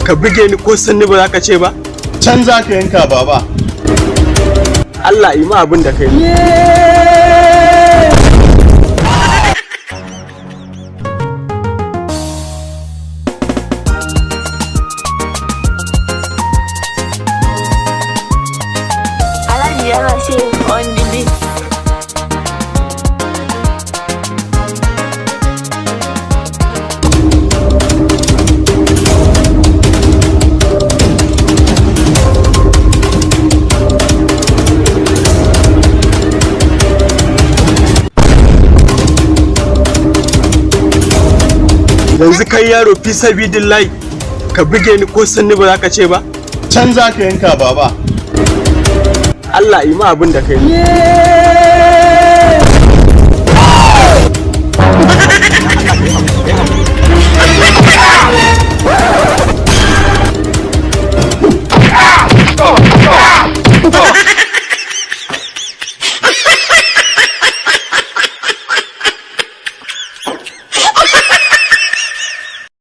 ka buge ni ko sanni ba za ka ce ba? Can za ka yanka baba. Allah yi ma abin da kai. Alhaji yana ce on the beat. Yanzu kai yaro fi sabidillahi ka buge ni ko sanni ba za ka ce ba? Can za ka yanka baba. Allah yi ma abin da kai.